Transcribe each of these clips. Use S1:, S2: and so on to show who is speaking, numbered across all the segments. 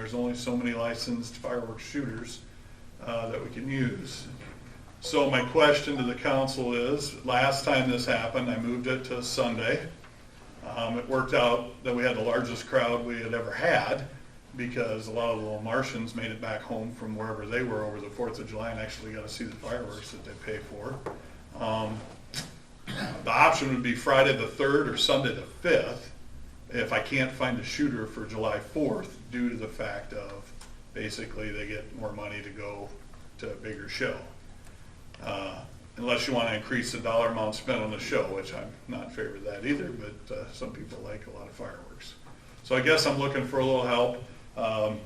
S1: there's only so many licensed fireworks shooters that we can use. So my question to the council is, last time this happened, I moved it to Sunday. It worked out that we had the largest crowd we had ever had because a lot of the little Martians made it back home from wherever they were over the 4th of July and actually got to see the fireworks that they pay for. The option would be Friday the 3rd or Sunday the 5th if I can't find a shooter for July 4th due to the fact of basically they get more money to go to a bigger show. Unless you want to increase the dollar amount spent on the show, which I'm not in favor of that either, but some people like a lot of fireworks. So I guess I'm looking for a little help.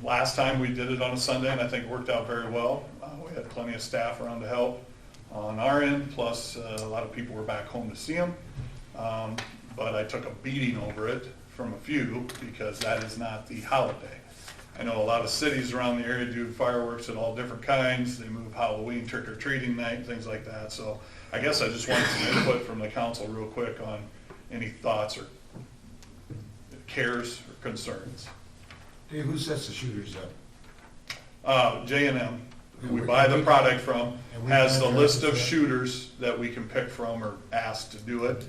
S1: Last time we did it on a Sunday and I think it worked out very well. We had plenty of staff around to help on our end, plus a lot of people were back home to see them. But I took a beating over it from a few because that is not the holiday. I know a lot of cities around the area do fireworks at all different kinds. They move Halloween, trick-or-treating night, things like that. So I guess I just wanted some input from the council real quick on any thoughts or cares or concerns.
S2: Dave, who sets the shooters up?
S1: J&M, who we buy the product from, has the list of shooters that we can pick from or ask to do it.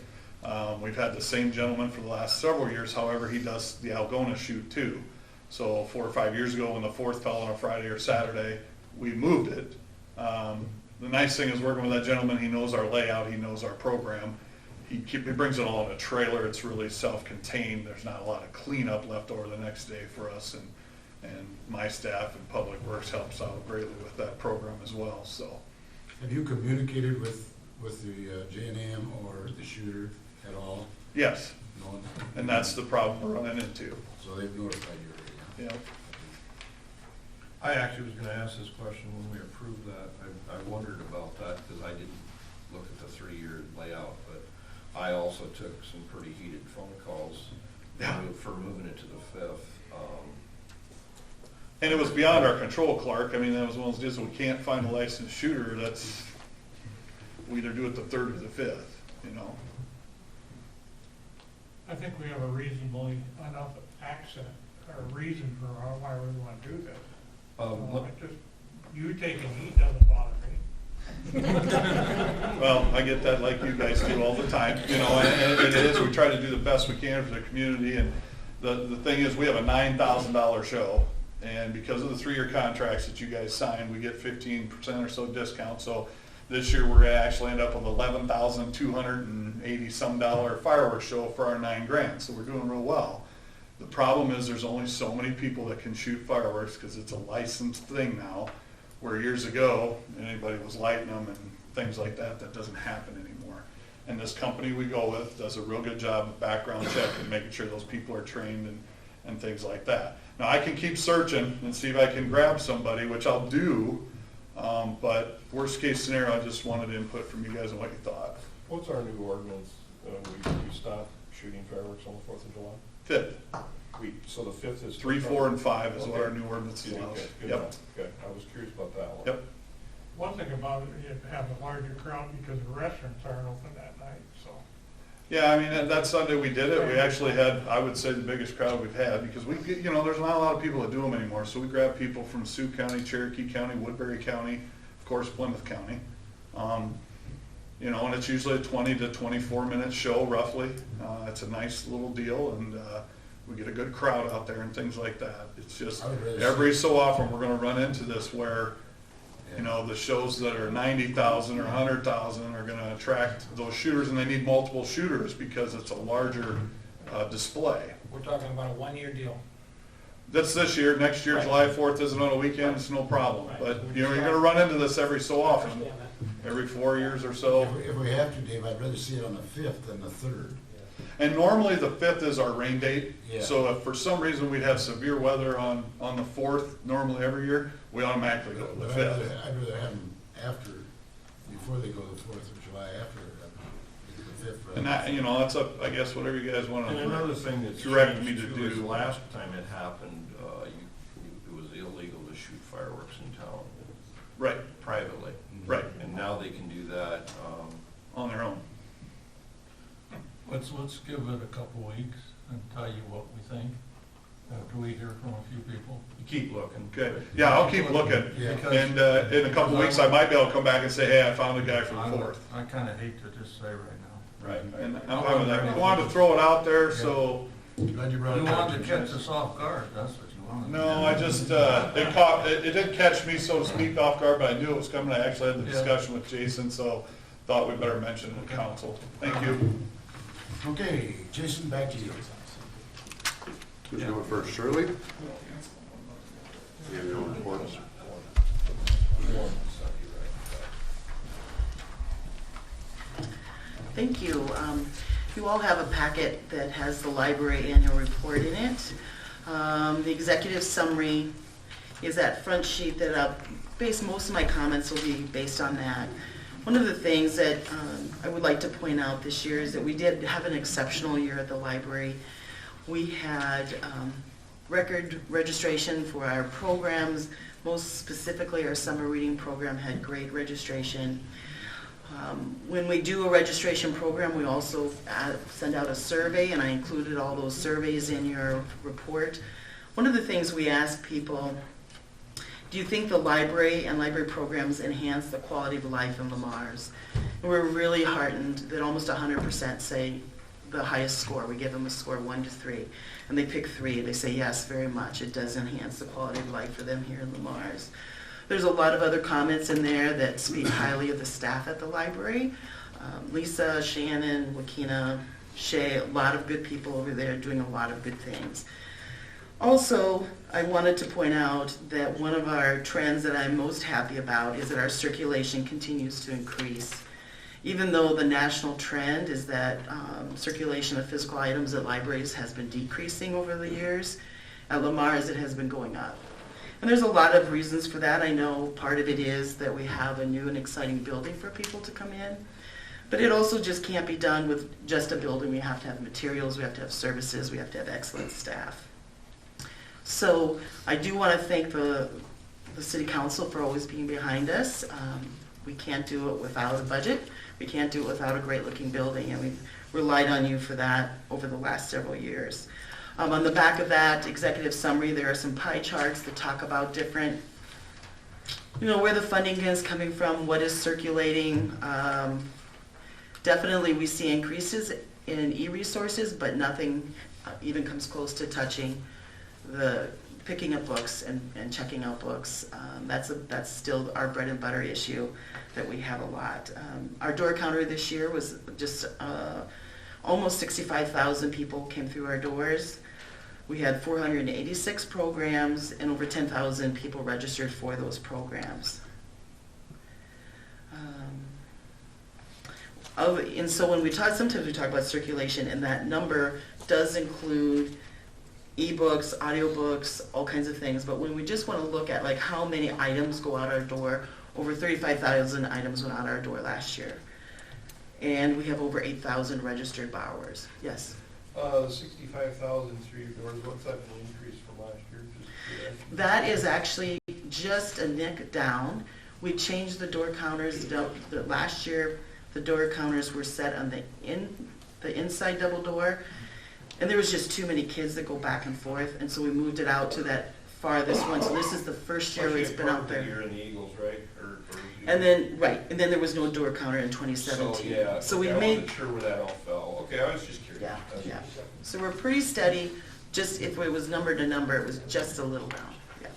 S1: We've had the same gentleman for the last several years. However, he does the Algona shoot too. So 4 or 5 years ago when the 4th fell on a Friday or Saturday, we moved it. The nice thing is working with that gentleman, he knows our layout, he knows our program. He brings it all in a trailer. It's really self-contained. There's not a lot of cleanup left over the next day for us, and my staff and Public Works helps out greatly with that program as well. So,
S2: have you communicated with the J&M or the shooter at all?
S1: Yes,
S2: No.
S1: and that's the problem we're running into.
S2: So they've notified you already?
S1: Yeah.
S3: I actually was gonna ask this question when we approved that. I wondered about that because I didn't look at the 3-year layout, but I also took some pretty heated phone calls for moving it to the 5th.
S1: And it was beyond our control, Clark. I mean, that was one of those deals, we can't find a licensed shooter. We either do it the 3rd or the 5th, you know.
S4: I think we have a reasonably enough accent or reason for why we want to do this. You taking heat doesn't bother me.
S1: Well, I get that like you guys do all the time, you know, and it is, we try to do the best we can for the community, and the thing is, we have a $9,000 show, and because of the 3-year contracts that you guys signed, we get 15% or so discount, so this year we're gonna actually end up with $11,280 some fireworks show for our $9 grand, so we're doing real well. The problem is there's only so many people that can shoot fireworks because it's a licensed thing now, where years ago, anybody was lighting them and things like that. That doesn't happen anymore. And this company we go with does a real good job of background check and making sure those people are trained and things like that. Now, I can keep searching and see if I can grab somebody, which I'll do, but worst case scenario, I just wanted input from you guys on what you thought.
S5: What's our new ordinance? We stop shooting fireworks on the 4th of July?
S1: 5th.
S5: So the 5th is?
S1: 3, 4, and 5 is what
S5: Okay.
S1: our new ordinance
S5: Okay,
S1: allows.
S5: good
S1: Yep.
S5: enough. Okay, I was curious about that one.
S1: Yep.
S4: One thing about it, you have a larger crowd because the restaurants aren't open that night, so.
S1: Yeah, I mean, that Sunday we did it, we actually had, I would say, the biggest crowd we've had, because you know, there's not a lot of people that do them anymore, so we grab people from Sioux County, Cherokee County, Woodbury County, of course, Plymouth County. You know, and it's usually a 20 to 24 minute show, roughly. It's a nice little deal, and we get a good crowd out there and things like that. It's just, every so often, we're gonna run into this where, you know, the shows that are 90,000 or 100,000 are gonna attract those shooters, and they need multiple shooters because it's a larger display.
S6: We're talking about a 1-year deal.
S1: That's this year. Next year,
S6: Right.
S1: July 4th isn't on a weekend, it's no problem.
S6: Right.
S1: But, you know, you're gonna run into this every so often,
S6: Understand that.
S1: every 4 years or so.
S2: If we have to, Dave, I'd rather see it on the 5th than the 3rd.
S1: And normally the 5th is our rain date.
S2: Yeah.
S1: So if for some reason we'd have severe weather on the 4th, normally every year, we automatically go to the
S2: But
S1: 5th.
S2: I'd rather have them after, before they go to the 4th of July, after the 5th. rather
S1: And that, you know, that's up, I guess, whatever you guys want
S3: And another thing that's
S1: direct me
S3: changed
S1: to
S3: too is
S1: do.
S3: last time it happened, it was illegal to shoot fireworks in town
S1: Right,
S3: privately.
S1: right,
S3: And now they can do that.
S1: on their own.
S7: Let's give it a couple weeks and tell you what we think.
S5: Do we hear from a few people?
S3: You keep looking.
S1: Okay, yeah, I'll keep looking.
S2: Yeah.
S1: And in a couple weeks, I might be able to come back and say, hey, I found a guy for the 4th.
S5: I kinda hate to just say right now.
S1: Right, and I'm fine with that. I wanted to throw it out there, so,
S2: Glad you brought
S5: You
S2: it up.
S5: wanted to catch us off guard, that's what you wanted.
S1: no, I just, it didn't catch me, so to speak, off guard, but I knew it was coming. I actually had the
S5: Yeah.
S1: discussion with Jason, so thought we'd better mention it to council. Thank you.
S2: Okay, Jason, back to you.
S7: Who's going first, Shirley? Annual reports.
S8: Thank you. You all have a packet that has the library annual report in it. The executive summary is that front sheet that most of my comments will be based on that. One of the things that I would like to point out this year is that we did have an exceptional year at the library. We had record registration for our programs. Most specifically, our summer reading program had great registration. When we do a registration program, we also send out a survey, and I included all those surveys in your report. One of the things we ask people, do you think the library and library programs enhance the quality of life in Lamar's? And we're really heartened that almost 100% say the highest score. We give them a score 1 to 3, and they pick 3. They say yes, very much. It does enhance the quality of life for them here in Lamar's. There's a lot of other comments in there that speak highly of the staff at the library. Lisa, Shannon, Wakina, Shay, a lot of good people over there doing a lot of good things. Also, I wanted to point out that one of our trends that I'm most happy about is that our circulation continues to increase. Even though the national trend is that circulation of physical items at libraries has been decreasing over the years, at Lamar's it has been going up. And there's a lot of reasons for that. I know part of it is that we have a new and exciting building for people to come in. But it also just can't be done with just a building. We have to have materials, we have to have services, we have to have excellent staff. So I do want to thank the City Council for always being behind us. We can't do it without a budget. We can't do it without a great looking building, and we've relied on you for that over the last several years. On the back of that executive summary, there are some pie charts that talk about different, where the funding is coming from, what is circulating. Definitely we see increases in e-resources, but nothing even comes close to touching the picking up books and checking out books. That's still our bread and butter issue that we have a lot. Our door counter this year was just almost 65,000 people came through our doors. We had 486 programs, and over 10,000 people registered for those programs. And so when sometimes we talk about circulation, and that number does include ebooks, audiobooks, all kinds of things. But when we just want to look at like how many items go out our door, over 35,000 items went out our door last year. And we have over 8,000 registered borrowers. Yes?
S3: The 65,000 through your doors, what's that an increase from last year?
S8: That is actually just a nick down. We changed the door counters. Last year, the door counters were set on the inside double door, and there was just too many kids that go back and forth, and so we moved it out to that farthest one. So this is the first year it's been out there.
S3: You're in the Eagles, right?
S8: And then there was no door counter in 2017.
S3: So, yeah.
S8: So we
S3: I
S8: made.
S3: wasn't sure where that all fell. Okay, I was just curious.
S8: Yeah,
S3: That's-
S8: yeah. So we're pretty steady. Just if it was number to number, it was just a little down. Yeah.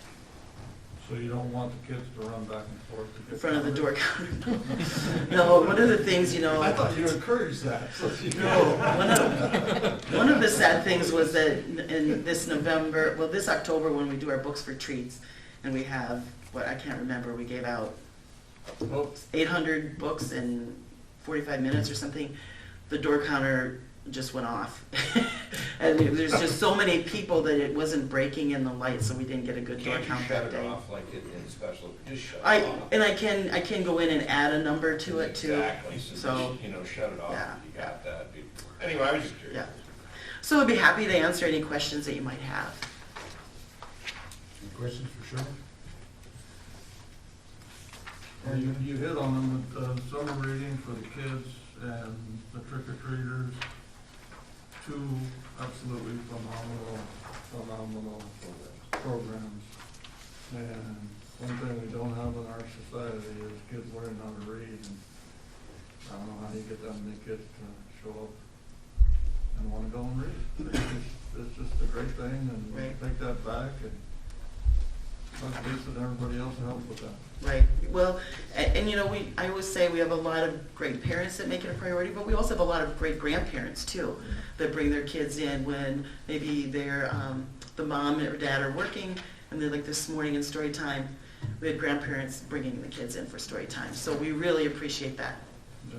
S5: So you don't want the kids to run back and forth to get
S8: In front of the door
S5: counted?
S8: counter. No, one of the things,
S5: I thought you encouraged that.
S8: No, one of the sad things was that in this this October, when we do our books for treats, and we have, I can't remember, we gave out 800 books in 45 minutes or something, the door counter just went off. And there's just so many people that it wasn't breaking in the light, so we didn't get a good door
S3: Can't you
S8: count
S3: shut
S8: that
S3: it
S8: day.
S3: off like in special, just shut it off?
S8: I can go in and add a number to it too.
S3: Exactly, so
S8: So,
S3: just, shut it off,
S8: yeah,
S3: you got that. Anyway, I was just curious.
S8: yeah. So I'd be happy to answer any questions that you might have.
S2: Any questions for Shirley?
S5: And you hit on them with summer reading for the kids and the trick-or-treaters.
S9: two absolutely phenomenal programs. And one thing we don't have in our society is kids learning how to read. And I don't know how you get that many kids to show up and want to go and read. It's just a great thing, and we
S8: Right.
S9: take that back, and let Lisa and everybody else help with that.
S8: Right, well, and you know, I always say we have a lot of great parents that make it a priority, but we also have a lot of great grandparents too, that bring their kids in when maybe they're, the mom or dad are working, and they're like this morning in story time, we had grandparents bringing the kids in for story time, so we really appreciate that.
S9: Yeah,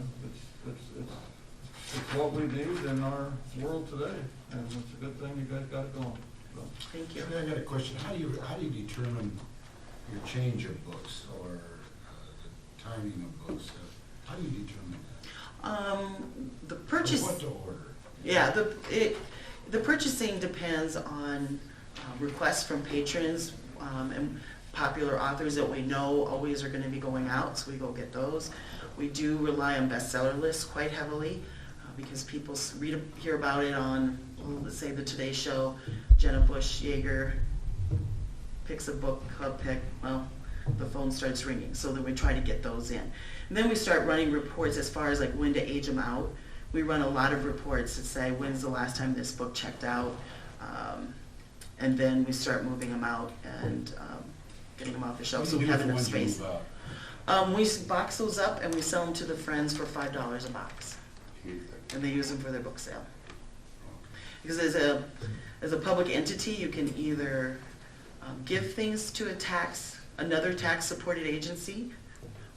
S9: it's what we need in our world today, and it's a good thing you guys got it going, so.
S8: Thank you.
S2: I got a question. How do you determine your change of books or the timing of books? How do you determine that?
S8: The purchase.
S2: Or what to order?
S8: Yeah, the purchasing depends on requests from patrons and popular authors that we know always are going to be going out, so we go get those. We do rely on bestseller lists quite heavily because people hear about it on, let's say, the Today Show. Jenna Bush Yeager picks a book, club pick, well, the phone starts ringing, so then we try to get those in. And then we start running reports as far as like when to age them out. We run a lot of reports that say, when's the last time this book checked out? And then we start moving them out and getting them off the shelf, so we have enough space. We box those up and we sell them to the friends for $5 a box. And they use them for their book sale. Because as a public entity, you can either give things to another tax-supported agency,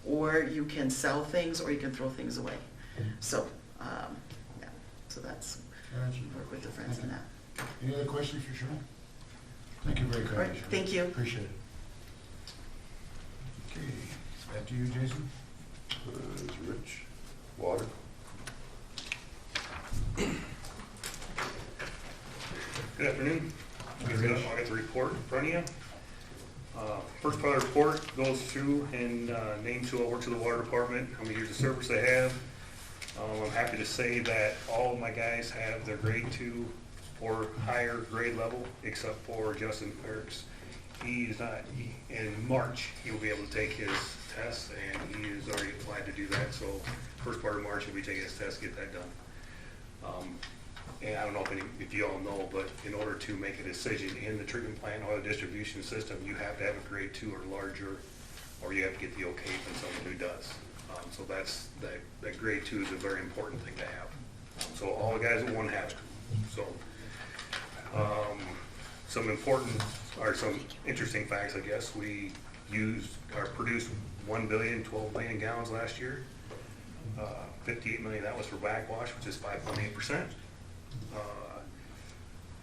S8: or you can sell things, or you can throw things away. So, yeah, so that's, work with the friends on that.
S2: Any other questions for Sean? Thank you very
S8: All
S2: kindly,
S8: right,
S2: Sean.
S8: thank you.
S2: Appreciate it. Okay, back to you, Jason.
S7: Is Rich, water?
S10: Good afternoon. I'll get the report in front of you. First part of the report goes through and names who all works in the water department, how many years of service they have. I'm happy to say that all of my guys have their grade 2 or higher grade level, except for Justin Ferks. He is not, in March, he will be able to take his test, and he is already applied to do that, so first part of March, he'll be taking his test, get that done. And I don't know if you all know, but in order to make a decision in the treatment plant or the distribution system, you have to have a grade 2 or larger, or you have to get the okay from someone who does. So that grade 2 is a very important thing to have. So all the guys at one have it. So some important, or some interesting facts, I guess. We produced 1 billion, 12 million gallons last year. 58 million, that was for backwash, which is 5.8%.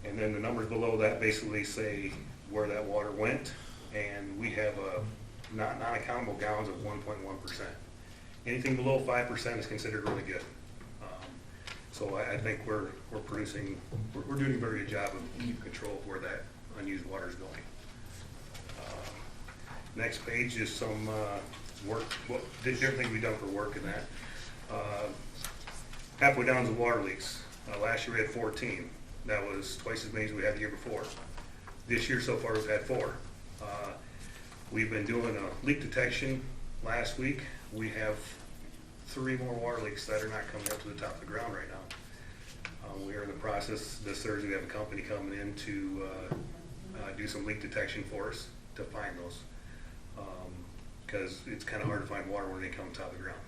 S10: And then the numbers below that basically say where that water went, and we have non-accountable gallons of 1.1%. Anything below 5% is considered really good. So I think we're doing a very good job of keeping control of where that unused water is going. Next page is some work, different things we've done for work in that. Halfway down is the water leaks. Last year we had 14. That was twice as many as we had the year before. This year so far we've had 4. We've been doing a leak detection last week. We have 3 more water leaks that are not coming up to the top of the ground right now. We are in the process, this Thursday we have a company coming in to do some leak detection for us to find those. Because it's kind of hard to find water when they come top of the ground.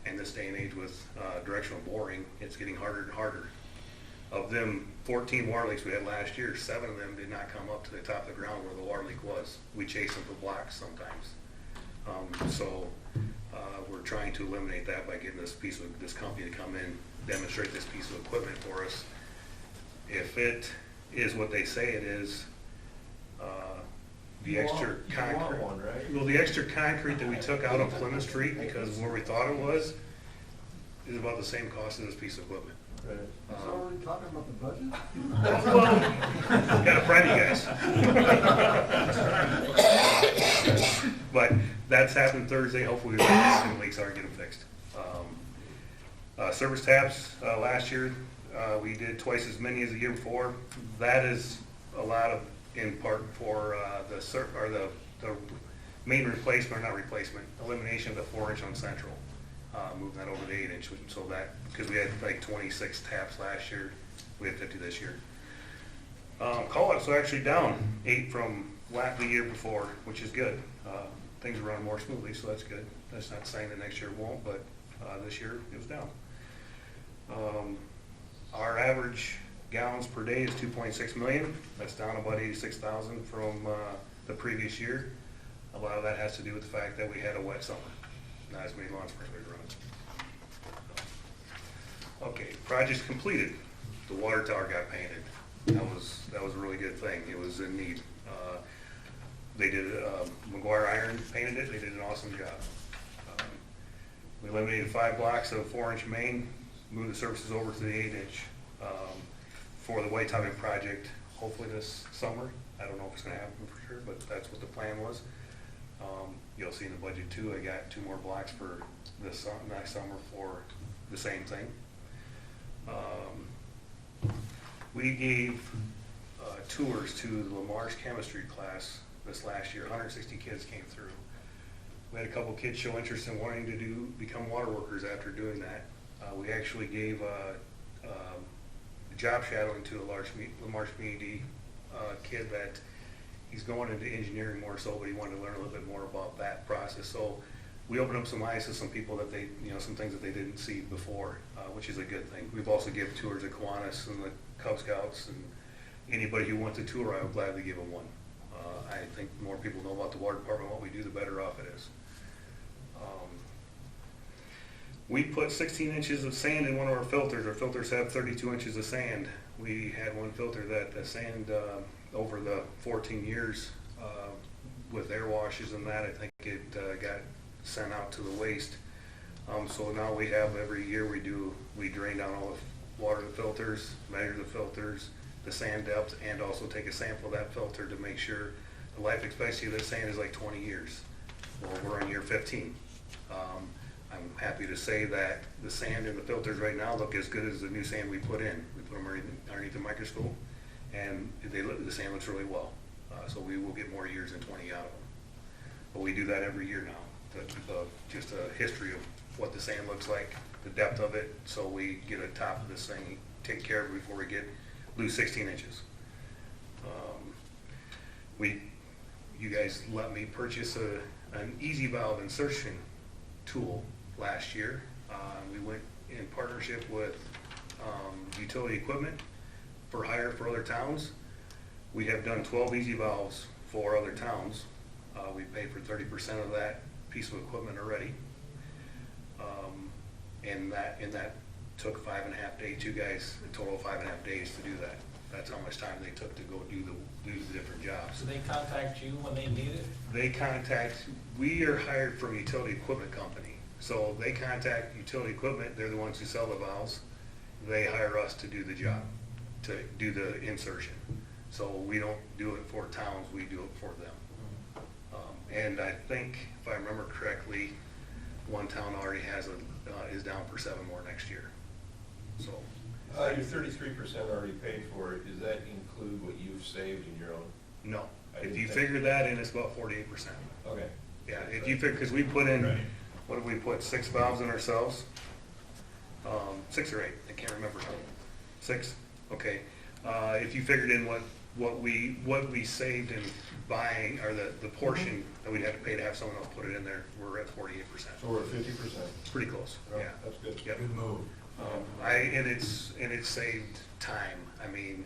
S10: And this day and age with directional boring, it's getting harder and harder. Of them 14 water leaks we had last year, 7 of them did not come up to the top of the ground where the water leak was. We chase them for blocks sometimes. So we're trying to eliminate that by getting this company to come in, demonstrate this piece of equipment for us. If it is what they say it is, the extra concrete.
S5: right?
S10: Well, the extra concrete that we took out on Plymouth Street because of where we thought it was is about the same cost as this piece of equipment.
S5: Right.
S9: It's already talking about the budget?
S10: Well, gotta prime you guys. But that's happening Thursday. Hopefully some leaks are getting fixed. Service taps, last year, we did twice as many as the year before. That is a lot of, in part for the main replacement, or not replacement, elimination of the 4-inch on Central. Moving that over to 8-inch, so that, because we had like 26 taps last year, we had 50 this year. Call-outs are actually down 8 from the year before, which is good. Things are running more smoothly, so that's good. That's not saying that next year won't, but this year it was down. Our average gallons per day is 2.6 million. That's down about 86,000 from the previous year. A lot of that has to do with the fact that we had a wet summer. Not as many lawn sprinklers running. Okay, project's completed. The water tower got painted. That was a really good thing. It was in need. They did, McGuire Iron painted it. They did an awesome job. We eliminated 5 blocks of 4-inch main, moved the services over to the 8-inch for the white topping project, hopefully this summer. I don't know if it's gonna happen for sure, but that's what the plan was. You'll see in the budget too, I got 2 more blocks for this next summer for the same thing. We gave tours to the Lamar's chemistry class this last year. 160 kids came through. We had a couple kids show interest in wanting to become water workers after doing that. We actually gave job shadowing to a Lamar's community kid that he's going into engineering more so, but he wanted to learn a little bit more about that process. So we opened up some eyes to some people that they, some things that they didn't see before, which is a good thing. We've also given tours of Kiwanis and the Cub Scouts, and anybody who wants a tour, I would gladly give them one. I think the more people know about the water department, what we do, the better off it is. We put 16 inches of sand in one of our filters. Our filters have 32 inches of sand. We had one filter that the sand, over the 14 years, with air washes and that, I think it got sent out to the waste. So now we have, every year we drain down all the water in the filters, measure the filters, the sand depth, and also take a sample of that filter to make sure the life expectancy of this sand is like 20 years. Well, we're in year 15. I'm happy to say that the sand in the filters right now look as good as the new sand we put in. We put them underneath the microscope, and the sand looks really well. So we will get more years than 20 out of them. But we do that every year now. Just a history of what the sand looks like, the depth of it, so we get a top of this thing, take care of it before we lose 16 inches. You guys let me purchase an easy valve insertion tool last year. We went in partnership with utility equipment for hire for other towns. We have done 12 easy valves for other towns. We paid for 30% of that piece of equipment already. And that took 5.5 days, 2 guys, a total of 5.5 days to do that. That's how much time they took to go do the different jobs.
S6: So they contact you when they need it?
S10: We are hired from a utility equipment company. So they contact utility equipment, they're the ones who sell the valves. They hire us to do the job, to do the insertion. So we don't do it for towns, we do it for them. And I think, if I remember correctly, one town already is down for 7 more next year. So.
S3: Your 33% already paid for it, does that include what you've saved in your own?
S10: No. If you figure that in, it's about 48%.
S3: Okay.
S10: Yeah, if you figure, because we put in,
S3: Right.
S10: what did we put, 6 valves in ourselves? 6 or 8, I can't remember. 6? Okay. If you figured in what we saved in buying, or the portion that we'd have to pay to have someone else put it in there, we're at 48%.
S3: So we're at 50%?
S10: Pretty close, yeah.
S3: That's good.
S10: Yep.
S2: Good move.
S10: And it saved time. I mean,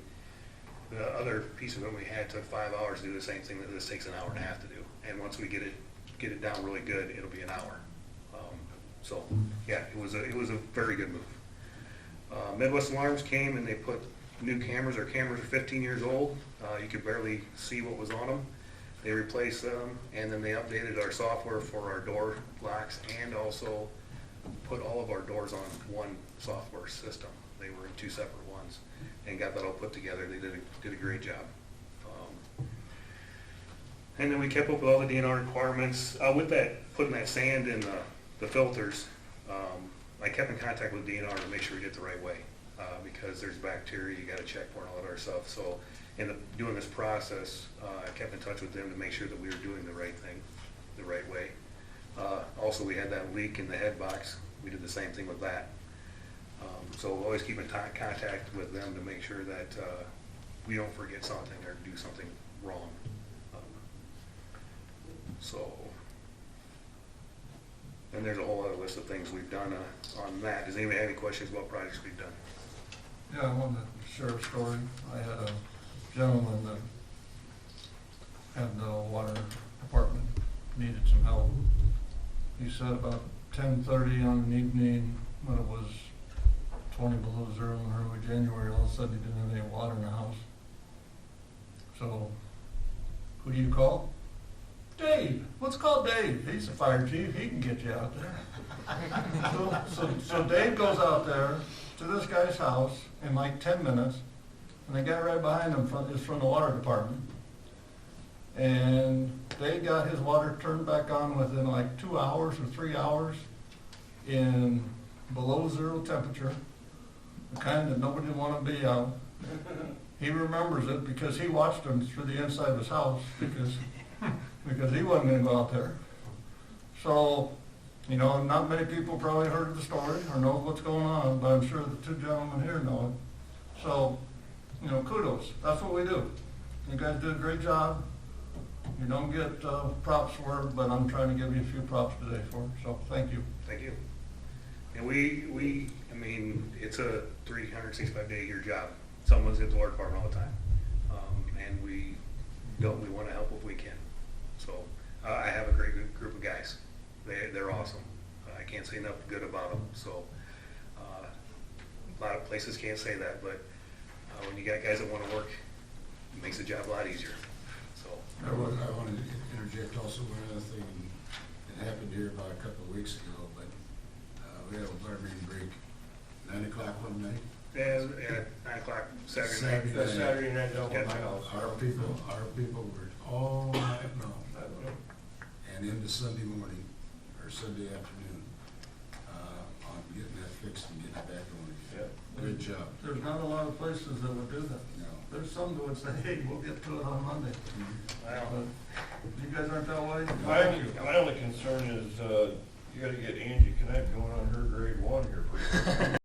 S10: the other piece of it we had took 5 hours to do the same thing that this takes 1.5 hours to do. And once we get it down really good, it'll be an hour. So yeah, it was a very good move. Midwest Alarms came and they put new cameras. Our cameras are 15 years old. You could barely see what was on them. They replaced them, and then they updated our software for our door locks, and also put all of our doors on one software system. They were in 2 separate ones, and got that all put together. They did a great job. And then we kept up with all the DNR requirements. With that, putting that sand in the filters, I kept in contact with DNR to make sure we did it the right way. because there's bacteria, you gotta check for and all that other stuff. So, doing this process, I kept in touch with them to make sure that we were doing the right thing, the right way. Also, we had that leak in the head box, we did the same thing with that. So always keep in contact with them to make sure that we don't forget something or do something wrong. So, and there's a whole other list of things we've done on that. Does anybody have any questions about projects we've done?
S9: Yeah, I wanted to share a story. I had a gentleman that had the water department, needed some help. He said about 10:30 on an evening, when it was 20 below zero in early January, all of a sudden he didn't have any water in the house. So, who do you call? Dave. Let's call Dave. He's the fire chief. He can get you out there. So Dave goes out there to this guy's house in like 10 minutes, and the guy right behind him is from the water department. And they got his water turned back on within like 2 hours or 3 hours in below zero temperature, the kind that nobody would want to be out. He remembers it because he watched him through the inside of his house because he wasn't going to go out there. So, you know, not many people probably heard the story or know what's going on, but I'm sure the two gentlemen here know it. So, you know, kudos. That's what we do. You guys did a great job. You don't get props for it, but I'm trying to give you a few props today for it. So, thank you.
S10: Thank you. And I mean, it's a 365-day-a-year job. Someone's at the water department all the time. And we want to help if we can. So, I have a great group of guys. They're awesome. I can't say enough good about them. So, a lot of places can't say that, but when you got guys that want to work, it makes the job a lot easier. So,
S2: I want to interject also one other thing that happened here about a couple of weeks ago, but we had a water main break 9 o'clock one night.
S10: yeah, 9 o'clock Saturday night.
S2: Saturday
S5: Saturday night down at my house.
S2: Our people were all night long and into Sunday morning or Sunday afternoon on getting that fixed and getting it back on again. Good job.
S9: There's not a lot of places that would do that.
S2: No.
S9: There's some that would say, hey, we'll get to it on Monday.
S10: Well,
S9: But you guys aren't that way?
S5: My only concern is, you gotta get Angie Connect going on her grade 1 here pretty soon.